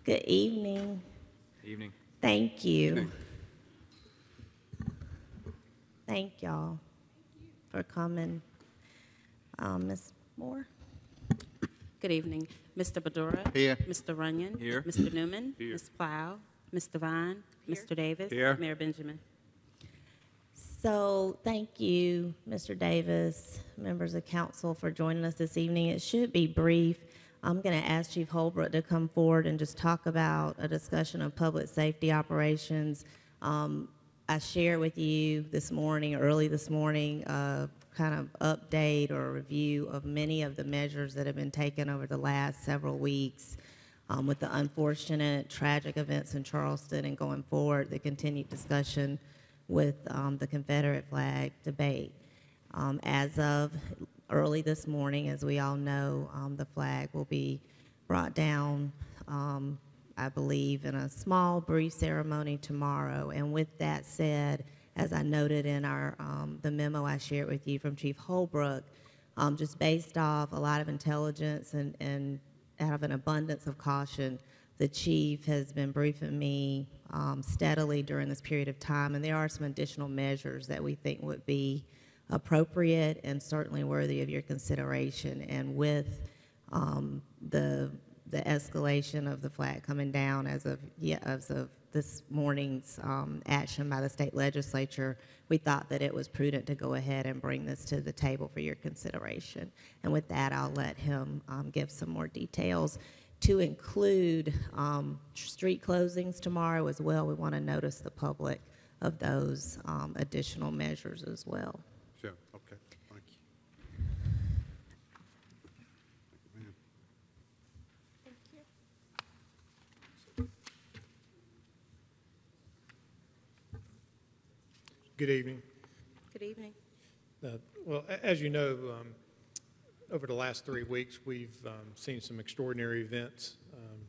Good evening. Evening. Thank you. Evening. Thank y'all for coming. Ms. Moore? Good evening. Mr. Badura. Here. Mr. Runyon. Here. Mr. Newman. Here. Ms. Plow. Ms. Devine. Mr. Davis. Here. Mayor Benjamin. So thank you, Mr. Davis, members of council, for joining us this evening. It should be brief. I'm going to ask Chief Holbrook to come forward and just talk about a discussion of public safety operations. I shared with you this morning, early this morning, a kind of update or review of many of the measures that have been taken over the last several weeks with the unfortunate tragic events in Charleston and going forward, the continued discussion with the Confederate flag debate. As of early this morning, as we all know, the flag will be brought down, I believe, in a small, brief ceremony tomorrow. And with that said, as I noted in our the memo I shared with you from Chief Holbrook, just based off a lot of intelligence and out of an abundance of caution, the chief has been briefing me steadily during this period of time, and there are some additional measures that we think would be appropriate and certainly worthy of your consideration. And with the escalation of the flag coming down as of this morning's action by the state legislature, we thought that it was prudent to go ahead and bring this to the table for your consideration. And with that, I'll let him give some more details. To include street closings tomorrow as well, we want to notice the public of those additional measures as well. Sure, okay, thank you. Good evening. Good evening. Well, as you know, over the last 3 weeks, we've seen some extraordinary events,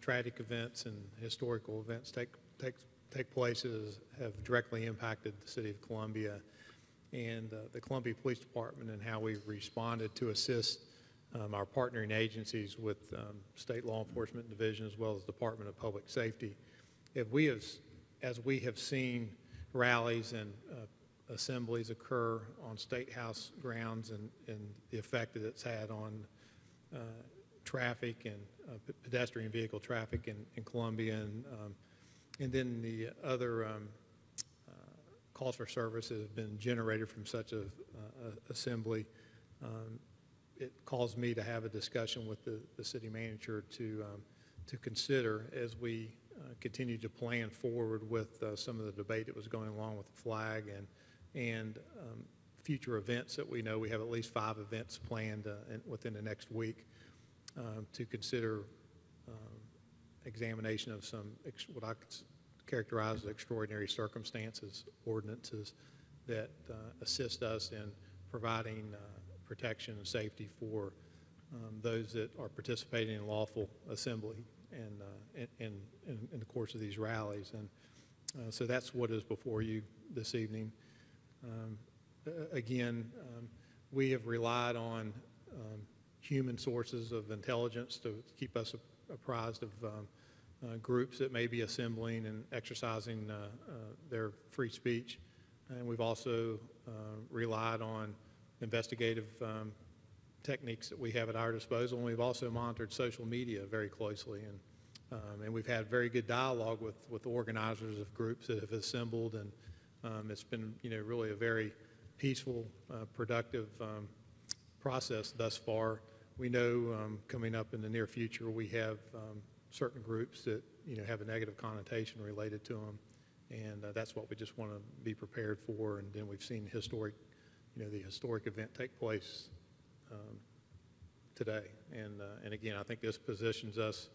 tragic events, and historical events take place that have directly impacted the city of Columbia and the Columbia Police Department, and how we've responded to assist our partnering agencies with state law enforcement division as well as Department of Public Safety. As we have seen rallies and assemblies occur on State House grounds and the effect that it's had on traffic and pedestrian vehicle traffic in Columbia, and then the other calls for service that have been generated from such a assembly. It caused me to have a discussion with the city manager to consider as we continue to plan forward with some of the debate that was going along with the flag and future events that we know. We have at least 5 events planned within the next week to consider examination of some what I characterize as extraordinary circumstances, ordinances that assist us in providing protection and safety for those that are participating in lawful assembly and in the course of these rallies. And so that's what is before you this evening. Again, we have relied on human sources of intelligence to keep us apprised of groups that may be assembling and exercising their free speech. And we've also relied on investigative techniques that we have at our disposal. And we've also monitored social media very closely. And we've had very good dialogue with organizers of groups that have assembled, and it's been, really a very peaceful, productive process thus far. We know coming up in the near future we have certain groups that have a negative connotation related to them, and that's what we just want to be prepared for. And then we've seen the historic event take place today, and again, I think this positions us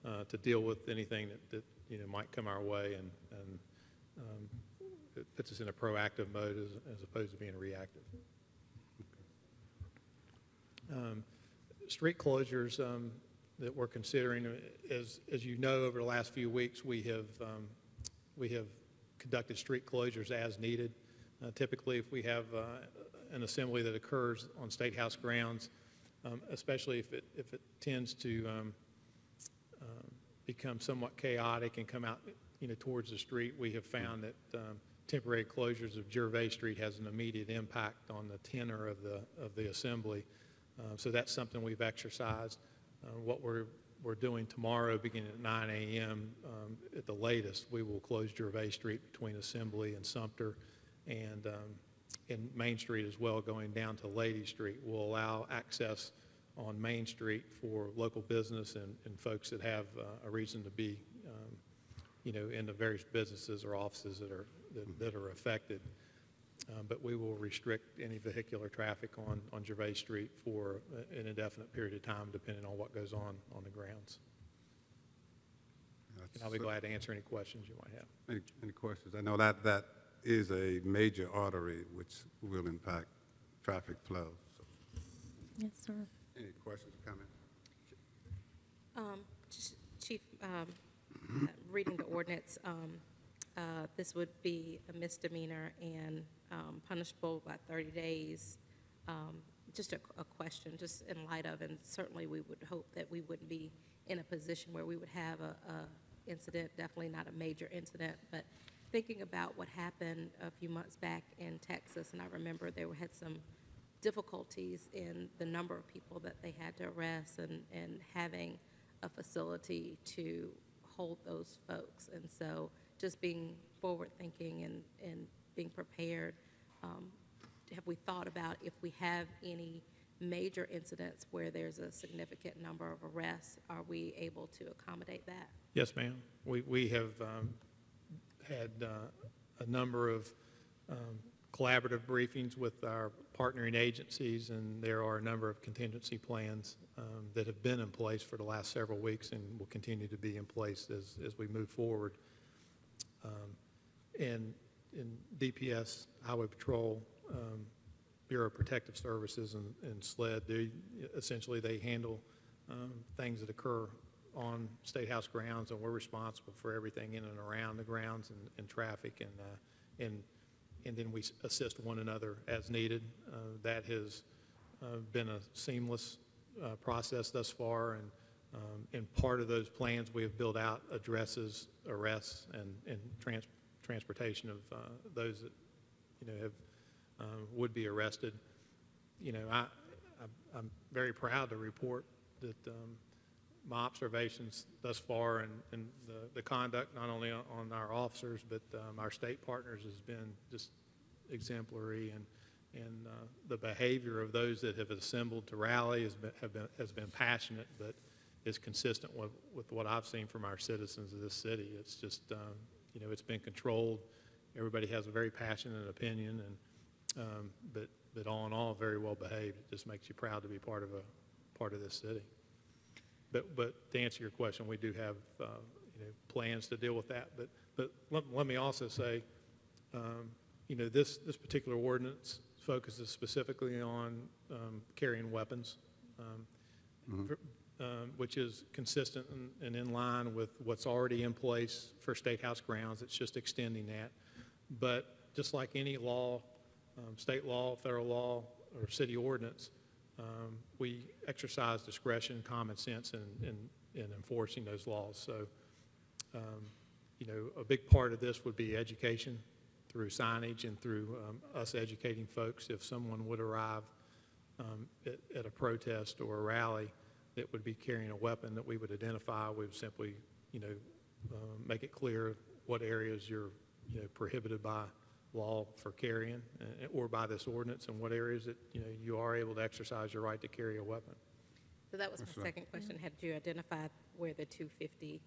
to deal with anything that might come our way, and it puts us in a proactive mode as opposed to being reactive. Street closures that we're considering, as you know, over the last few weeks, we have conducted street closures as needed. Typically, if we have an assembly that occurs on State House grounds, especially if it tends to become somewhat chaotic and come out, towards the street, we have found that temporary closures of Gervais Street has an immediate impact on the tenor of the assembly. So that's something we've exercised. What we're doing tomorrow, beginning at 9 a.m. At the latest, we will close Gervais Street between Assembly and Sumter, and Main Street as well, going down to Lady Street. Will allow access on Main Street for local business and folks that have a reason to be, in the various businesses or offices that are affected. But we will restrict any vehicular traffic on Gervais Street for an indefinite period of time, depending on what goes on the grounds. And I'll be glad to answer any questions you might have. Any questions? I know that is a major artery which will impact traffic flow. So, Yes, sir. any questions or comments? Chief, reading the ordinance, this would be a misdemeanor and punishable by 30 days. Just a question, just in light of, and certainly we would hope that we wouldn't be in a position where we would have a incident, definitely not a major incident, but thinking about what happened a few months back in Texas, and I remember they had some difficulties in the number of people that they had to arrest and having a facility to hold those folks. And so just being forward-thinking and being prepared, have we thought about if we have any major incidents where there's a significant number of arrests, are we able to accommodate that? Yes, ma'am. We have had a number of collaborative briefings with our partnering agencies, and there are a number of contingency plans that have been in place for the last several weeks and will continue to be in place as we move forward. And in DPS, Highway Patrol, Bureau of Protective Services, and SLED, essentially they handle things that occur on State House grounds, and we're responsible for everything in and around the grounds and traffic, and then we assist one another as needed. That has been a seamless process thus far, and part of those plans we have built out addresses arrests and transportation of those that have would be arrested. I'm very proud to report that my observations thus far and the conduct not only on our officers but our state partners has been just exemplary, and the behavior of those that have assembled to rally has been passionate, but is consistent with what I've seen from our citizens of this city. It's just it's been controlled. Everybody has a very passionate opinion, and but all in all, very well behaved. It just makes you proud to be part of this city. But to answer your question, we do have plans to deal with that. But let me also say, this particular ordinance focuses specifically on carrying weapons, which is consistent and in line with what's already in place for State House grounds. It's just extending that. But just like any law, state law, federal law, or city ordinance, we exercise discretion, common sense in enforcing those laws. So, a big part of this would be education through signage and through us educating folks. If someone would arrive at a protest or a rally that would be carrying a weapon that we would identify, we would simply, make it clear what areas you're, prohibited by law for carrying or by this ordinance, and what areas that you are able to exercise your right to carry a weapon. So that was my second question. Had you identified where the 250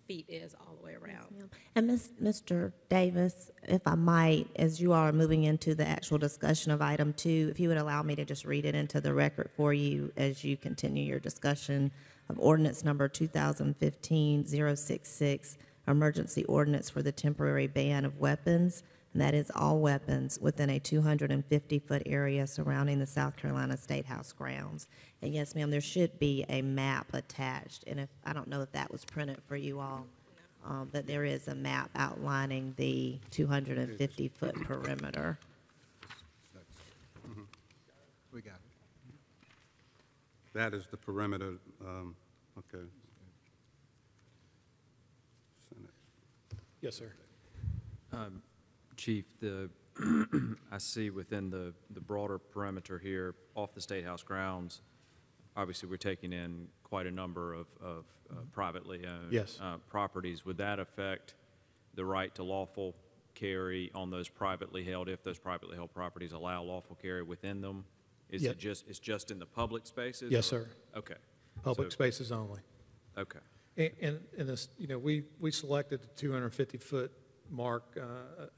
feet is all the way around? Yes, and Mr. Davis, if I might, as you are moving into the actual discussion of item 2, if you would allow me to just read it into the record for you as you continue your discussion of ordinance number 2015-066, emergency ordinance for the temporary ban of weapons, and that is all weapons within a 250-foot area surrounding the South Carolina State House grounds. And yes, ma'am, there should be a map attached, and I don't know if that was printed for you all, but there is a map outlining the 250-foot perimeter. We got it. That is the perimeter. Okay. Yes, sir. Chief, I see within the broader perimeter here, off the State House grounds, obviously, we're taking in quite a number of privately owned Yes. Properties. Would that affect the right to lawful carry on those privately held, if those privately held properties allow lawful carry within them? Is Yeah. it just, it's just in the public spaces? Yes, or- sir. Okay. Public So- spaces only. Okay. And this, we selected the 250-foot mark.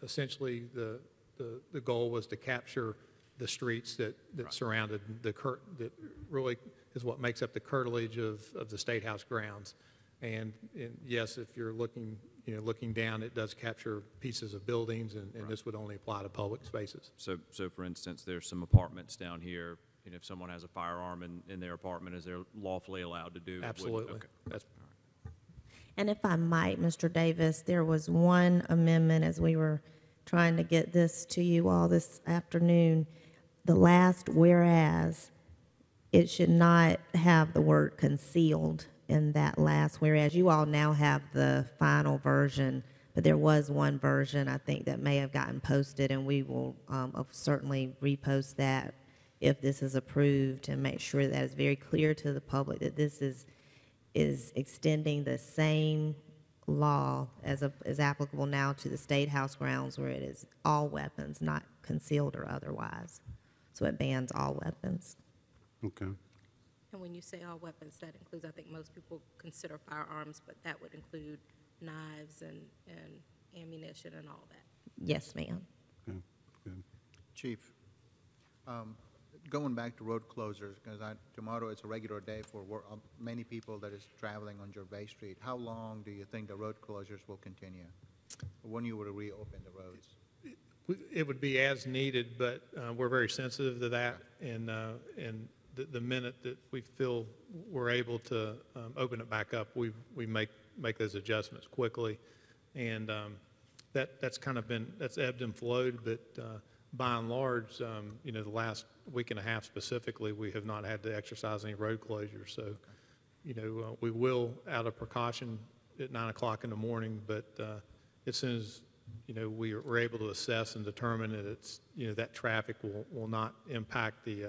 Essentially, the goal was to capture the streets that surrounded that really is what makes up the curtilage of the State House grounds. And yes, if you're looking down, it does capture pieces of buildings, and this would only apply to public spaces. So for instance, there's some apartments down here, if someone has a firearm in their apartment, is they're lawfully allowed to do? it? Absolutely. Okay. That's And if I might, Mr. Davis, there was one amendment as we were trying to get this to you all this afternoon. The last whereas, it should not have the word concealed in that last whereas. You all now have the final version, but there was one version, I think, that may have gotten posted, and we will certainly repost that if this is approved, and make sure that it's very clear to the public that this is extending the same law as applicable now to the State House grounds, where it is all weapons, not concealed or otherwise. So it bans all weapons. Okay. And when you say all weapons, that includes, I think most people consider firearms, but that would include knives and ammunition and all that. Yes, ma'am. Okay. Good. Chief, going back to road closures, because tomorrow it's a regular day for many people that is traveling on Gervais Street. How long do you think the road closures will continue? When you will reopen the roads? It would be as needed, but we're very sensitive to that, and the minute that we feel we're able to open it back up, we make those adjustments quickly, and that's kind of that's ebbed and flowed, but by and large, the last week and a half specifically, we have not had to exercise any road closures. So, we will, out of precaution, at 9 o'clock in the morning, but as soon as we're able to assess and determine that it's that traffic will not impact the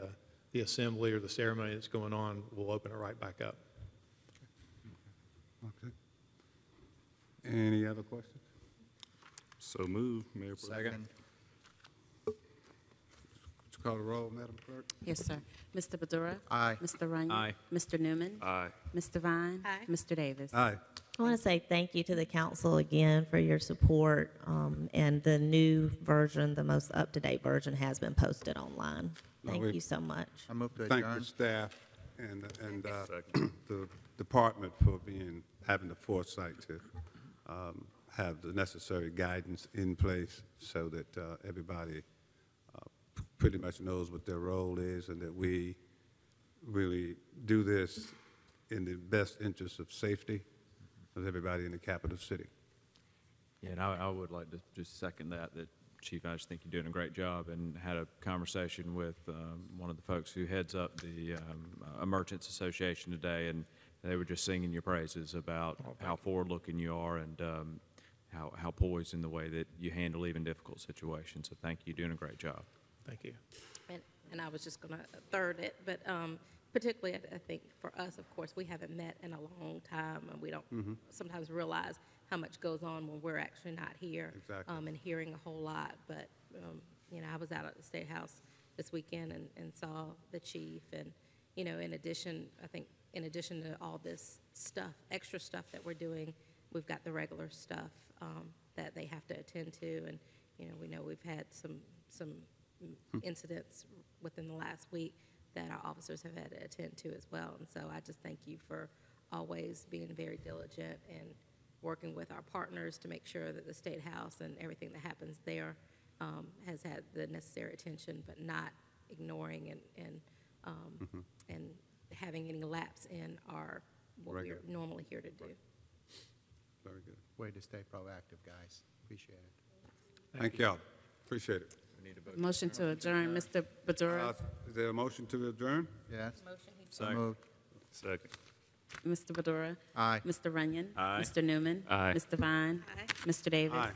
assembly or the ceremony that's going on, we'll open it right back up. Okay. Any other questions? So moved, Mayor Pro Tem. Second. Would you call the roll, Madam Clerk? Yes, sir. Mr. Badura? Aye. Mr. Runyon? Aye. Mr. Newman? Aye. Mr. Vine? Aye. Mr. Davis? Aye. I want to say thank you to the council again for your support, and the new version, the most up-to-date version, has been posted online. Thank we- you so much. I move to Thank the adjourn. staff and Second. the department for having the foresight to have the necessary guidance in place so that everybody pretty much knows what their role is, and that we really do this in the best interest of safety of everybody in the capital city. Yeah, and I would like to just second that Chief, I just think you're doing a great job, and had a conversation with one of the folks who heads up the Merchants Association today, and they were just singing your praises about how forward-looking you are, and how poised in the way that you handle even difficult situations. So thank you, you're doing a great job. Thank you. And I was just going to third it, but particularly I think for us, of course, we haven't met in a long time, and we don't sometimes realize how much goes on when we're actually not here. Exactly. And hearing a whole lot. But, I was out at the State House this weekend and saw the chief. And, in addition to all this stuff, extra stuff that we're doing, we've got the regular stuff that they have to attend to. And, we know we've had some incidents within the last week that our officers have had to attend to as well. And so I just thank you for always being very diligent and working with our partners to make sure that the State House and everything that happens there has had the necessary attention, but not ignoring and having any lapse in what we're normally here to do. Very good. Way to stay proactive, guys. Appreciate it. Thank y'all. Appreciate it. Motion to adjourn, Mr. Badura? Is there a motion to adjourn? Yes? Motion, he So Second. moved. Second. Mr. Badura? Aye. Mr. Runyon? Aye. Mr. Newman? Aye. Mr. Vine? Aye. Mr. Davis? Aye.